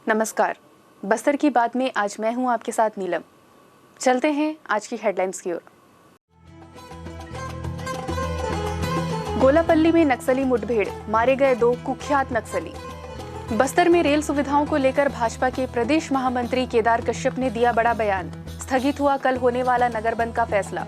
नमस्कार। बस्तर की बात में आज मैं हूं आपके साथ नीलम। चलते हैं आज की हेडलाइंस की ओर। गोलापल्ली में नक्सली मुठभेड़, मारे गए 2 कुख्यात नक्सली। बस्तर में रेल सुविधाओं को लेकर भाजपा के प्रदेश महामंत्री केदार कश्यप ने दिया बड़ा बयान। स्थगित हुआ कल होने वाला नगर बंद का फैसला।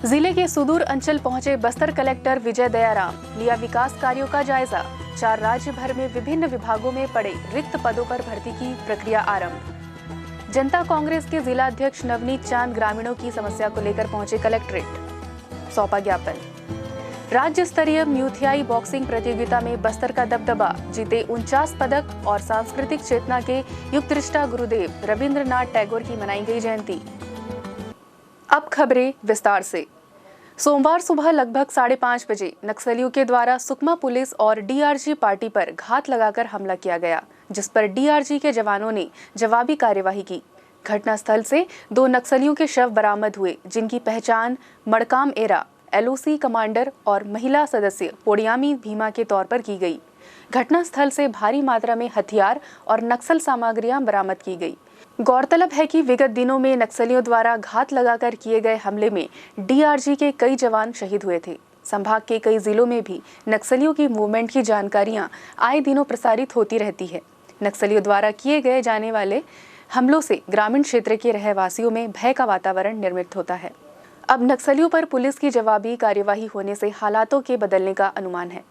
जिले के सुदूर अंचल पहुंचे बस्तर कलेक्टर विजय दयाराम, लिया विकास कार्यों का जायजा। 4 राज्य भर में विभिन्न विभागों में पड़े रिक्त पदों पर भर्ती की प्रक्रिया आरंभ। जनता कांग्रेस के जिला अध्यक्ष नवनीत चांद ग्रामीणों की समस्या को लेकर पहुंचे कलेक्ट्रेट, सौंपा ज्ञापन। राज्य स्तरीय म्यूथियाई बॉक्सिंग प्रतियोगिता में बस्तर का दबदबा, जीते 49 पदक और सांस्कृतिक चेतना के युगदृष्टा गुरुदेव रविंद्रनाथ टैगोर की मनाई गई जयंती। अब खबरें विस्तार से। सोमवार सुबह लगभग 5:30 बजे नक्सलियों के द्वारा सुकमा पुलिस और डीआरजी पार्टी पर घात लगाकर हमला किया गया, जिस पर डीआरजी के जवानों ने जवाबी कार्यवाही की। घटनास्थल से 2 नक्सलियों के शव बरामद हुए, जिनकी पहचान मड़काम एरा, एलओसी कमांडर और महिला सदस्य पोडियामी भीमा के तौर पर की गई। घटनास्थल से भारी मात्रा में हथियार और नक्सल सामग्रियां बरामद की गई। गौरतलब है कि विगत दिनों में नक्सलियों द्वारा घात लगाकर किए गए हमले में डीआरजी के कई जवान शहीद हुए थे। संभाग के कई जिलों में भी नक्सलियों की मूवमेंट की जानकारियां आए दिनों प्रसारित होती रहती है। नक्सलियों द्वारा किए गए जाने वाले हमलों से ग्रामीण क्षेत्र के रहवासियों में भय का वातावरण निर्मित होता है। अब नक्सलियों पर पुलिस की जवाबी कार्यवाही होने से हालातों के बदलने का अनुमान है।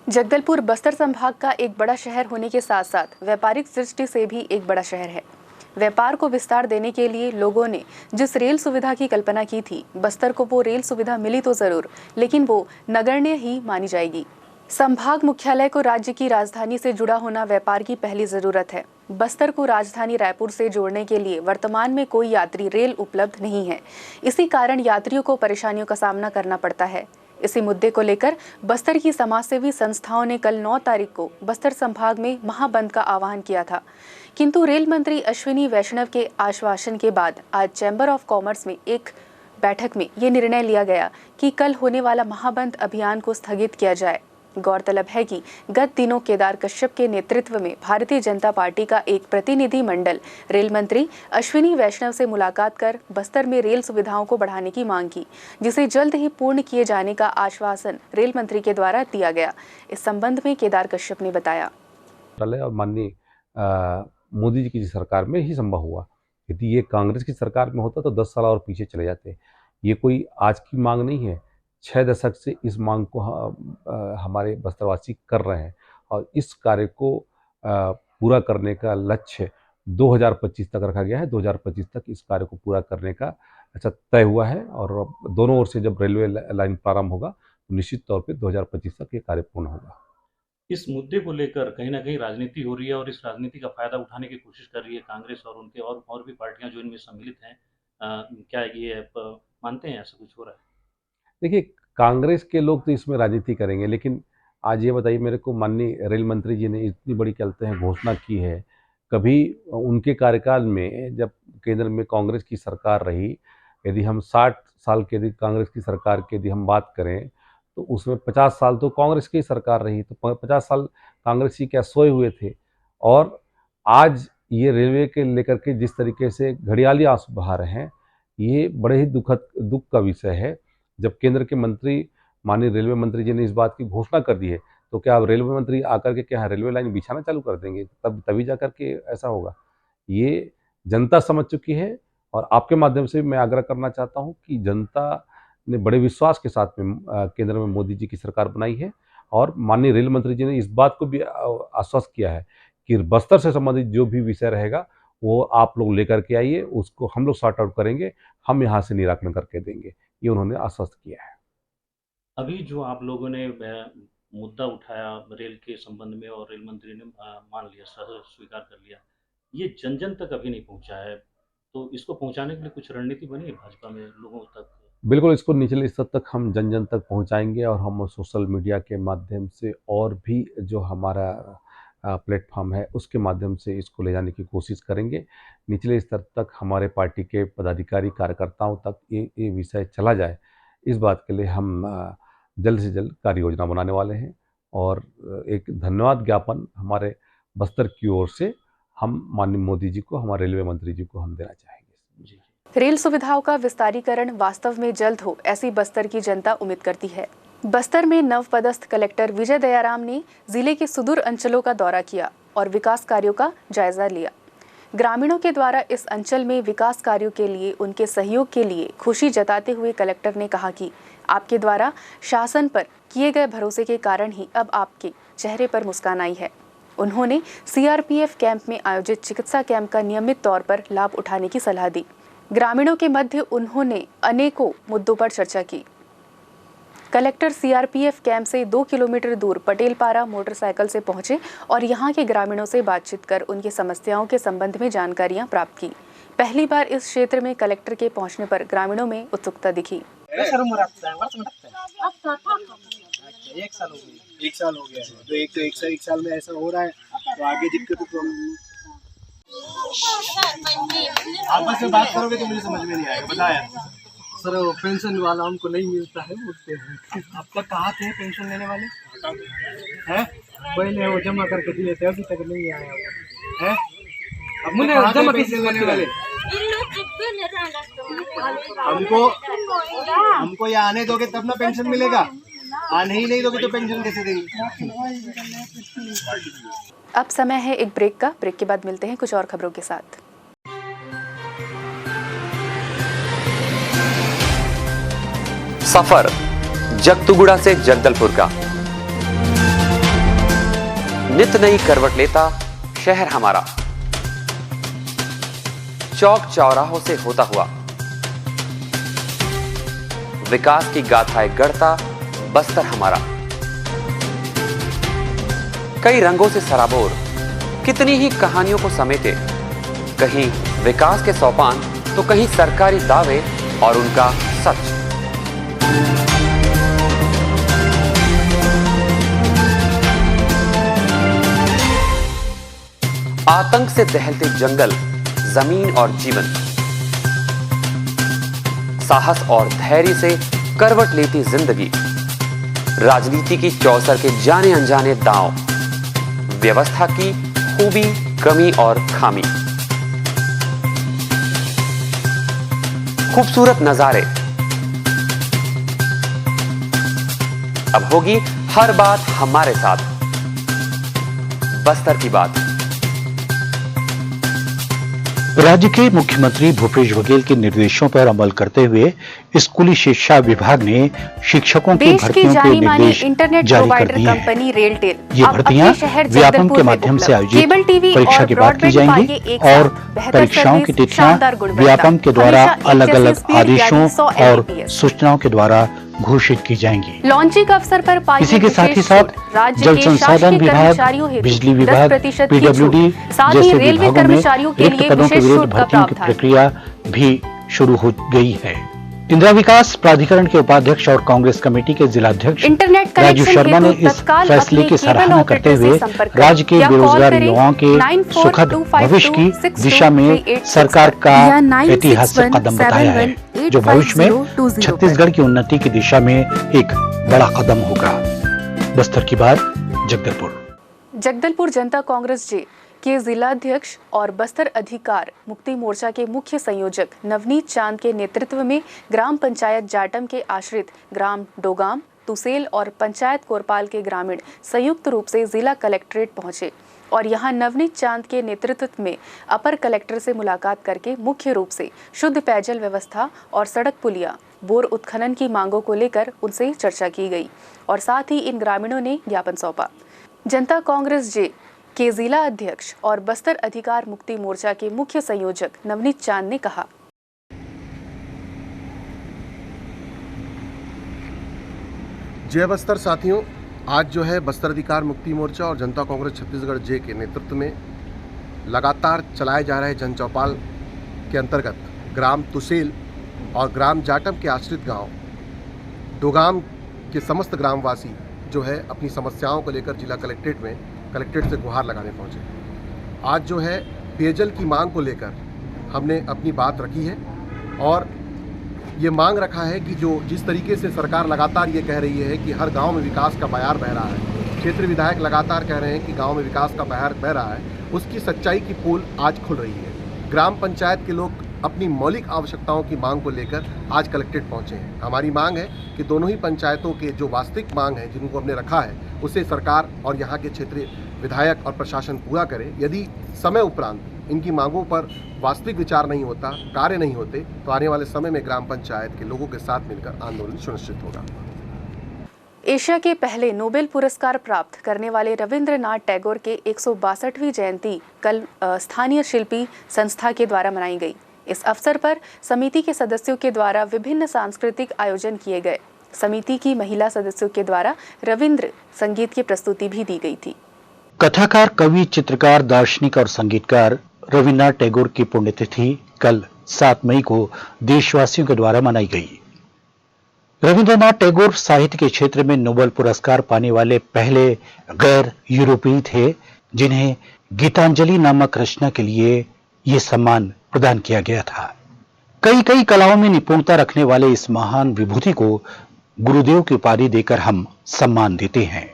जगदलपुर बस्तर संभाग का एक बड़ा शहर होने के साथ साथ व्यापारिक दृष्टि से भी एक बड़ा शहर है। व्यापार को विस्तार देने के लिए लोगों ने जिस रेल सुविधा की कल्पना की थी, बस्तर को वो रेल सुविधा मिली तो जरूर, लेकिन वो नगण्य ही मानी जाएगी। संभाग मुख्यालय को राज्य की राजधानी से जुड़ा होना व्यापार की पहली जरूरत है। बस्तर को राजधानी रायपुर से जोड़ने के लिए वर्तमान में कोई यात्री रेल उपलब्ध नहीं है। इसी कारण यात्रियों को परेशानियों का सामना करना पड़ता है। इसी मुद्दे को लेकर बस्तर की समाजसेवी संस्थाओं ने कल 9 तारीख को बस्तर संभाग में महाबंद का आह्वान किया था, किंतु रेल मंत्री अश्विनी वैष्णव के आश्वासन के बाद आज चैम्बर ऑफ कॉमर्स में एक बैठक में ये निर्णय लिया गया कि कल होने वाला महाबंद अभियान को स्थगित किया जाए। गौरतलब है कि गत दिनों केदार कश्यप के नेतृत्व में भारतीय जनता पार्टी का एक प्रतिनिधि मंडल रेल मंत्री अश्विनी वैष्णव से मुलाकात कर बस्तर में रेल सुविधाओं को बढ़ाने की मांग की, जिसे जल्द ही पूर्ण किए जाने का आश्वासन रेल मंत्री के द्वारा दिया गया। इस संबंध में केदार कश्यप ने बताया, और माननीय मोदी जी की सरकार में ही संभव हुआ। यदि ये कांग्रेस की सरकार में होता तो 10 साल और पीछे चले जाते। ये कोई आज की मांग नहीं है, 6 दशक से इस मांग को हमारे बस्तरवासी कर रहे हैं और इस कार्य को पूरा करने का लक्ष्य 2025 तक रखा गया है। 2025 तक इस कार्य को पूरा करने का अच्छा तय हुआ है और दोनों ओर से जब रेलवे लाइन प्रारंभ होगा तो निश्चित तौर पे 2025 तक ये कार्य पूर्ण होगा। इस मुद्दे को लेकर कहीं ना कहीं राजनीति हो रही है और इस राजनीति का फायदा उठाने की कोशिश कर रही है कांग्रेस और उनके और भी पार्टियां जो इनमें सम्मिलित हैं। क्या ये आप मानते हैं ऐसा कुछ हो रहा है? देखिए, कांग्रेस के लोग तो इसमें राजनीति करेंगे, लेकिन आज ये बताइए मेरे को, माननीय रेल मंत्री जी ने इतनी बड़ी कहते हैं घोषणा की है, कभी उनके कार्यकाल में जब केंद्र में कांग्रेस की सरकार रही, यदि हम 60 साल के यदि कांग्रेस की सरकार की यदि हम बात करें तो उसमें 50 साल तो कांग्रेस की सरकार रही, तो 50 साल कांग्रेस ही क्या सोए हुए थे। और आज ये रेलवे के लेकर के जिस तरीके से घड़ियाली आंसू बहा रहे हैं, ये बड़े ही दुख का विषय है। जब केंद्र के मंत्री माननीय रेलवे मंत्री जी ने इस बात की घोषणा कर दी है, तो क्या अब रेलवे मंत्री आकर के क्या रेलवे लाइन बिछाना चालू कर देंगे? तभी जा कर के ऐसा होगा। ये जनता समझ चुकी है और आपके माध्यम से मैं आग्रह करना चाहता हूँ कि जनता ने बड़े विश्वास के साथ में केंद्र में मोदी जी की सरकार बनाई है और माननीय रेल मंत्री जी ने इस बात को भी आश्वस्त किया है कि बस्तर से संबंधित जो भी विषय रहेगा वो आप लोग लेकर के आइए, उसको हम लोग सॉर्ट आउट करेंगे, हम यहाँ से निराकरण करके देंगे। ये उन्होंने आश्वस्त किया है। अभी जो आप लोगों ने मुद्दा उठाया रेल के संबंध में और रेल मंत्री ने मान लिया, स्वीकार कर लिया, ये जन जन तक अभी नहीं पहुंचा है, तो इसको पहुंचाने के लिए कुछ रणनीति बनी है भाजपा में लोगों तक? बिल्कुल, इसको निचले स्तर तक हम जन जन तक पहुंचाएंगे और हम सोशल मीडिया के माध्यम से और भी जो हमारा प्लेटफॉर्म है उसके माध्यम से इसको ले जाने की कोशिश करेंगे। निचले स्तर तक हमारे पार्टी के पदाधिकारी कार्यकर्ताओं तक ये विषय चला जाए, इस बात के लिए हम जल्द से जल्द कार्य योजना बनाने वाले हैं। और एक धन्यवाद ज्ञापन हमारे बस्तर की ओर से हम माननीय मोदी जी को, हमारे रेलवे मंत्री जी को हम देना चाहेंगे। जी। रेल सुविधाओं का विस्तारीकरण वास्तव में जल्द हो, ऐसी बस्तर की जनता उम्मीद करती है। बस्तर में नवपदस्थ कलेक्टर विजय दयाराम ने जिले के सुदूर अंचलों का दौरा किया और विकास कार्यों का जायजा लिया। ग्रामीणों के द्वारा इस अंचल में विकास कार्यों के लिए उनके सहयोग के लिए खुशी जताते हुए कलेक्टर ने कहा कि आपके द्वारा शासन पर किए गए भरोसे के कारण ही अब आपके चेहरे पर मुस्कान आई है। उन्होंने सीआरपीएफ कैंप में आयोजित चिकित्सा कैंप का नियमित तौर पर लाभ उठाने की सलाह दी। ग्रामीणों के मध्य उन्होंने अनेकों मुद्दों पर चर्चा की। कलेक्टर सीआरपीएफ कैंप से 2 किलोमीटर दूर पटेलपारा मोटरसाइकिल से पहुंचे और यहां के ग्रामीणों से बातचीत कर उनकी समस्याओं के संबंध में जानकारियां प्राप्त की। पहली बार इस क्षेत्र में कलेक्टर के पहुंचने पर ग्रामीणों में उत्सुकता दिखी। एक साल हो गया है, तो एक साल में ऐसा हो रहा है, तो आगे दिक्कत तो आपस में बात करोगे तो मुझे समझ में नहीं आएगा। बताया सर, पेंशन वाला हमको नहीं मिलता है, बोलते हैं। आपका कहाँ थे पेंशन लेने वाले हैं? पहले वो जमा करके दिए थे, अभी तक नहीं आया है। अब मुझे जमा पेंशन लेने वाले हमको यहाँ आने दोगे तब ना पेंशन मिलेगा, आने ही नहीं दोगे तो पेंशन कैसे देंगे? अब समय है एक ब्रेक का। ब्रेक के बाद मिलते हैं कुछ और खबरों के साथ। सफर जगतुगुड़ा से जगदलपुर का, नित नई करवट लेता शहर हमारा, चौक चौराहों से होता हुआ विकास की गाथाएं गढ़ता बस्तर हमारा। कई रंगों से सराबोर कितनी ही कहानियों को समेटे, कहीं विकास के सोपान तो कहीं सरकारी दावे और उनका सच। आतंक से दहलते जंगल, जमीन और जीवन, साहस और धैर्य से करवट लेती जिंदगी, राजनीति की चौसर के जाने अनजाने दांव, व्यवस्था की खूबी, कमी और खामी, खूबसूरत नजारे। अब होगी हर बात हमारे साथ, बस्तर की बात। राज्य के मुख्यमंत्री भूपेश बघेल के निर्देशों पर अमल करते हुए स्कूली शिक्षा विभाग ने शिक्षकों की भर्तियों के निर्देश जारी कर दिए हैं। ये भर्तियां व्यापम के माध्यम से आयोजित परीक्षा के बाद की जाएंगी और परीक्षाओं की तिथियां व्यापम के द्वारा अलग अलग आदेशों और सूचनाओं के द्वारा घोषित की जाएंगी। लॉन्चिंग अवसर पर इसी के साथ ही साथ जल संसाधन विभाग, बिजली विभाग, पीडब्ल्यूडी जैसे विभागों में रिक्त पदों के विरुद्ध भर्तियों की प्रक्रिया भी शुरू हो गई है। इंदिरा विकास प्राधिकरण के उपाध्यक्ष और कांग्रेस कमेटी के जिलाध्यक्ष राजू शर्मा ने इस फैसले की सराहना करते हुए राज्य के बेरोजगार युवाओं के सुखद भविष्य की दिशा में सरकार का ऐतिहासिक कदम बताया है, जो भविष्य में छत्तीसगढ़ की उन्नति की दिशा में एक बड़ा कदम होगा। बस्तर की बात, जगदलपुर जनता कांग्रेस जे के जिलाध्यक्ष और बस्तर अधिकार मुक्ति मोर्चा के मुख्य संयोजक नवनीत चांद के नेतृत्व में ग्राम पंचायत जाटम के आश्रित ग्राम डोगाम, तुसेल और पंचायत कोरपाल के ग्रामीण संयुक्त रूप से जिला कलेक्ट्रेट पहुंचे और यहां नवनीत चांद के नेतृत्व में अपर कलेक्टर से मुलाकात करके मुख्य रूप से शुद्ध पेयजल व्यवस्था और सड़क पुलिया, बोर उत्खनन की मांगों को लेकर उनसे चर्चा की गई और साथ ही इन ग्रामीणों ने ज्ञापन सौंपा। जनता कांग्रेस जे के जिला अध्यक्ष और बस्तर अधिकार मुक्ति मोर्चा के मुख्य संयोजक नवनीत चांद ने कहा, जय बस्तर साथियों, आज जो है बस्तर अधिकार मुक्ति मोर्चा और जनता कांग्रेस छत्तीसगढ़ जे के नेतृत्व में लगातार चलाए जा रहे जन चौपाल के अंतर्गत ग्राम तुसेल और ग्राम जाटम के आश्रित गांव डोगाम के समस्त ग्रामवासी जो है अपनी समस्याओं को लेकर जिला कलेक्ट्रेट से गुहार लगाने पहुंचे। आज जो है पेयजल की मांग को लेकर हमने अपनी बात रखी है और ये मांग रखा है कि जो जिस तरीके से सरकार लगातार ये कह रही है कि हर गांव में विकास का बयार बह रहा है, क्षेत्रीय विधायक लगातार कह रहे हैं कि गांव में विकास का बहार बह रहा है, उसकी सच्चाई की पोल आज खुल रही है। ग्राम पंचायत के लोग अपनी मौलिक आवश्यकताओं की मांग को लेकर आज कलेक्ट्रेट पहुंचे हैं। हमारी मांग है कि दोनों ही पंचायतों के जो वास्तविक मांग है जिनको हमने रखा है उसे सरकार और यहाँ के क्षेत्रीय विधायक और प्रशासन पूरा करे। यदि समय उपरांत इनकी मांगों पर वास्तविक विचार नहीं होता, कार्य नहीं होते, तो आने वाले समय में ग्राम पंचायत के लोगों के साथ मिलकर आंदोलन सुनिश्चित होगा। एशिया के पहले नोबेल पुरस्कार प्राप्त करने वाले रविंद्रनाथ टैगोर के 162वीं जयंती कल स्थानीय शिल्पी संस्था के द्वारा मनाई गई। इस अवसर पर समिति के सदस्यों के द्वारा विभिन्न सांस्कृतिक आयोजन किए गए। समिति की महिला सदस्यों के द्वारा रविंद्र संगीत की प्रस्तुति भी दी गई थी। कथाकार, कवि, चित्रकार, दार्शनिक और संगीतकार रविन्द्रनाथ टैगोर की पुण्यतिथि कल 7 मई को देशवासियों के द्वारा मनाई गई। रविंद्रनाथ टैगोर साहित्य के क्षेत्र में नोबेल पुरस्कार पाने वाले पहले गैर यूरोपीय थे जिन्हें गीतांजलि नामक रचना के लिए यह सम्मान प्रदान किया गया था। कई कलाओं में निपुणता रखने वाले इस महान विभूति को गुरुदेव की उपाधि देकर हम सम्मान देते हैं।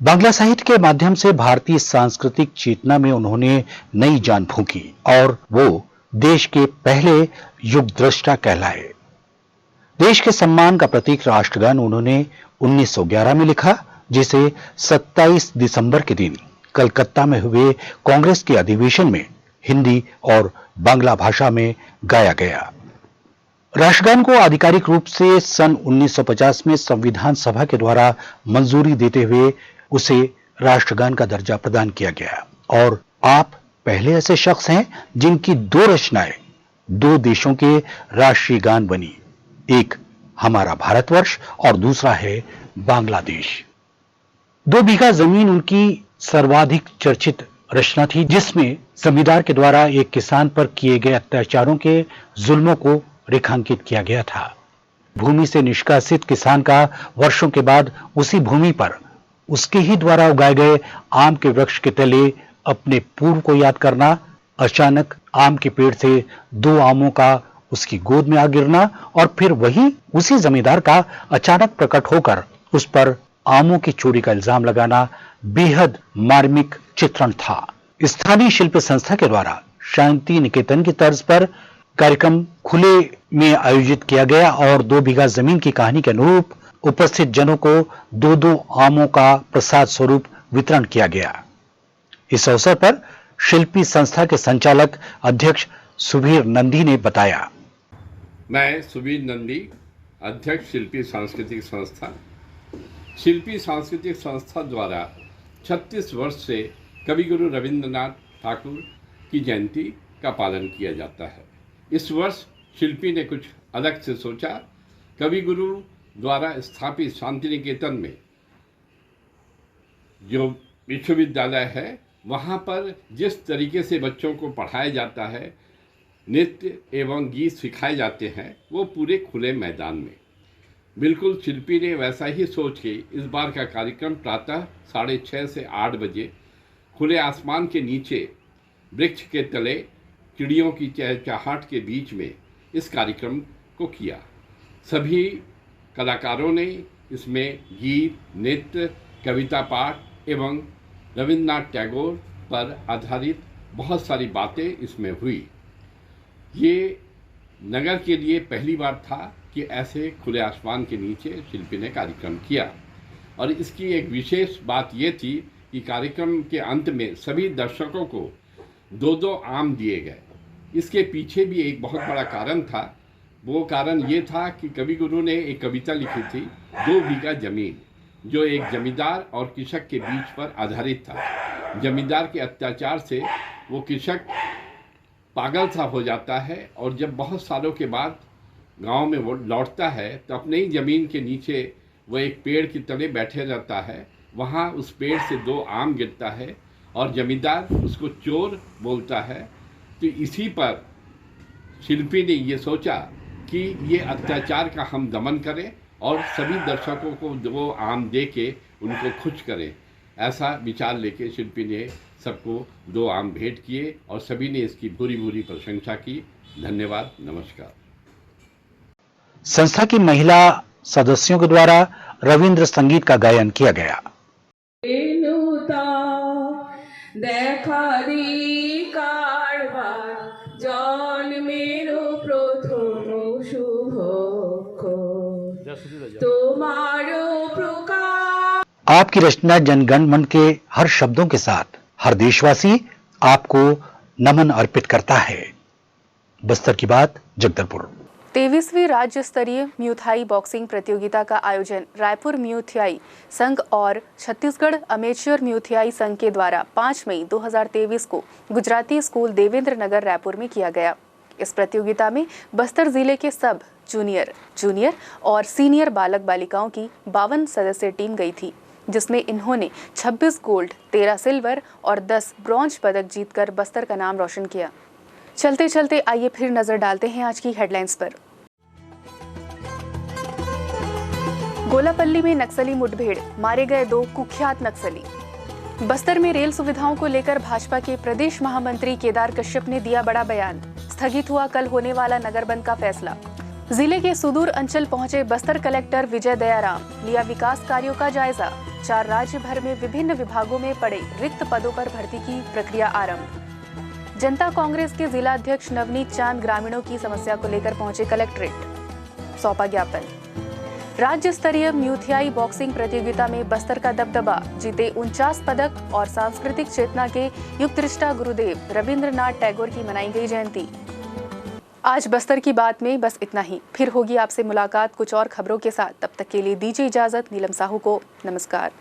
बांग्ला साहित्य के माध्यम से भारतीय सांस्कृतिक चेतना में उन्होंने नई जान फूंकी और वो देश के पहले युग दृष्टा कहलाए। देश के सम्मान का प्रतीक राष्ट्रगान उन्होंने 1911 में लिखा, जिसे 27 दिसंबर के दिन कलकत्ता में हुए कांग्रेस के अधिवेशन में हिंदी और बांग्ला भाषा में गाया गया। राष्ट्रगान को आधिकारिक रूप से सन 1950 में संविधान सभा के द्वारा मंजूरी देते हुए उसे राष्ट्रगान का दर्जा प्रदान किया गया और आप पहले ऐसे शख्स हैं जिनकी 2 रचनाएं 2 देशों के राष्ट्रीय गान बनी। एक हमारा भारतवर्ष और दूसरा है बांग्लादेश। 2 बीघा जमीन उनकी सर्वाधिक चर्चित रचना थी, जिसमें जमींदार के द्वारा एक किसान पर किए गए अत्याचारों के जुल्मों को रेखांकित किया गया था। भूमि से निष्कासित किसान का वर्षों के बाद उसी भूमि पर उसके ही द्वारा उगाए गए आम के वृक्ष के तले अपने पूर्व को याद करना, अचानक आम के पेड़ से 2 आमों का उसकी गोद में आ गिरना और फिर वही उसी जमींदार का अचानक प्रकट होकर उस पर आमों की चोरी का इल्जाम लगाना बेहद मार्मिक चित्रण था। स्थानीय शिल्प संस्था के द्वारा शांति निकेतन की तर्ज पर कार्यक्रम खुले में आयोजित किया गया और 2 बीघा जमीन की कहानी के अनुरूप उपस्थित जनों को 2-2 आमों का प्रसाद स्वरूप वितरण किया गया। इस अवसर पर शिल्पी संस्था के संचालक अध्यक्ष सुबीर नंदी ने बताया, मैं सुबीर नंदी, अध्यक्ष शिल्पी सांस्कृतिक संस्था। शिल्पी सांस्कृतिक संस्था द्वारा 36 वर्ष से कविगुरु रविंद्रनाथ ठाकुर की जयंती का पालन किया जाता है। इस वर्ष शिल्पी ने कुछ अलग से सोचा। कविगुरु द्वारा स्थापित शांति निकेतन में जो विश्वविद्यालय है, वहाँ पर जिस तरीके से बच्चों को पढ़ाया जाता है, नृत्य एवं गीत सिखाए जाते हैं, वो पूरे खुले मैदान में। बिल्कुल शिल्पी ने वैसा ही सोच के इस बार का कार्यक्रम प्रातः 6:30 से 8 बजे खुले आसमान के नीचे वृक्ष के तले चिड़ियों की चहचहाहट के बीच में इस कार्यक्रम को किया। सभी कलाकारों ने इसमें गीत, नृत्य, कविता पाठ एवं रविंद्रनाथ टैगोर पर आधारित बहुत सारी बातें इसमें हुई। ये नगर के लिए पहली बार था कि ऐसे खुले आसमान के नीचे शिल्पी ने कार्यक्रम किया और इसकी एक विशेष बात ये थी कि कार्यक्रम के अंत में सभी दर्शकों को 2-2 आम दिए गए। इसके पीछे भी एक बहुत बड़ा कारण था। वो कारण ये था कि कविगुरु ने एक कविता लिखी थी, 2 बीघा जमीन, जो एक जमींदार और कृषक के बीच पर आधारित था। जमींदार के अत्याचार से वो कृषक पागल सा हो जाता है और जब बहुत सालों के बाद गांव में वो लौटता है तो अपने ही ज़मीन के नीचे वो एक पेड़ के तले बैठे रहता है। वहाँ उस पेड़ से 2 आम गिरता है और जमींदार उसको चोर बोलता है। तो इसी पर शिल्पी ने ये सोचा कि ये अत्याचार का हम दमन करें और सभी दर्शकों को 2 आम दे के उनको खुश करें। ऐसा विचार लेके शिल्पी ने सबको 2 आम भेंट किए और सभी ने इसकी भूरी भूरी प्रशंसा की। धन्यवाद, नमस्कार। संस्था की महिला सदस्यों के द्वारा रविंद्र संगीत का गायन किया गया। দেখা দিই কারবার জন্মেরও প্রথম শুভক্ষণ তোমারও প্রকাশ। आपकी रचना जनगण मन के हर शब्दों के साथ हर देशवासी आपको नमन अर्पित करता है। बस्तर की बात, जगदलपुर। 23वीं राज्य स्तरीय म्यूथाई बॉक्सिंग प्रतियोगिता का आयोजन रायपुर म्यूथियाई संघ और छत्तीसगढ़ अमेच्योर म्यूथियाई संघ के द्वारा 5 मई 2023 को गुजराती स्कूल देवेंद्र नगर रायपुर में किया गया। इस प्रतियोगिता में बस्तर जिले के सब जूनियर और सीनियर बालक बालिकाओं की 52 सदस्यीय टीम गई थी, जिसमें इन्होंने 26 गोल्ड, 13 सिल्वर और 10 ब्रॉन्ज पदक जीतकर बस्तर का नाम रोशन किया। चलते चलते आइए फिर नजर डालते हैं आज की हेडलाइंस पर। गोलापल्ली में नक्सली मुठभेड़, मारे गए 2 कुख्यात नक्सली। बस्तर में रेल सुविधाओं को लेकर भाजपा के प्रदेश महामंत्री केदार कश्यप ने दिया बड़ा बयान। स्थगित हुआ कल होने वाला नगर बंद का फैसला। जिले के सुदूर अंचल पहुंचे बस्तर कलेक्टर विजय दयाराम, लिया विकास कार्यों का जायजा। 4 राज्य भर में विभिन्न विभागों में पड़े रिक्त पदों पर भर्ती की प्रक्रिया आरंभ। जनता कांग्रेस के जिला अध्यक्ष नवनीत चांद ग्रामीणों की समस्या को लेकर पहुंचे कलेक्ट्रेट, सौंपा ज्ञापन। राज्य स्तरीय म्यूथियाई बॉक्सिंग प्रतियोगिता में बस्तर का दबदबा, जीते 49 पदक और सांस्कृतिक चेतना के युगदृष्टा गुरुदेव रविंद्रनाथ टैगोर की मनाई गई जयंती। आज बस्तर की बात में बस इतना ही। फिर होगी आपसे मुलाकात कुछ और खबरों के साथ। तब तक के लिए दीजिए इजाजत। नीलम साहू को नमस्कार।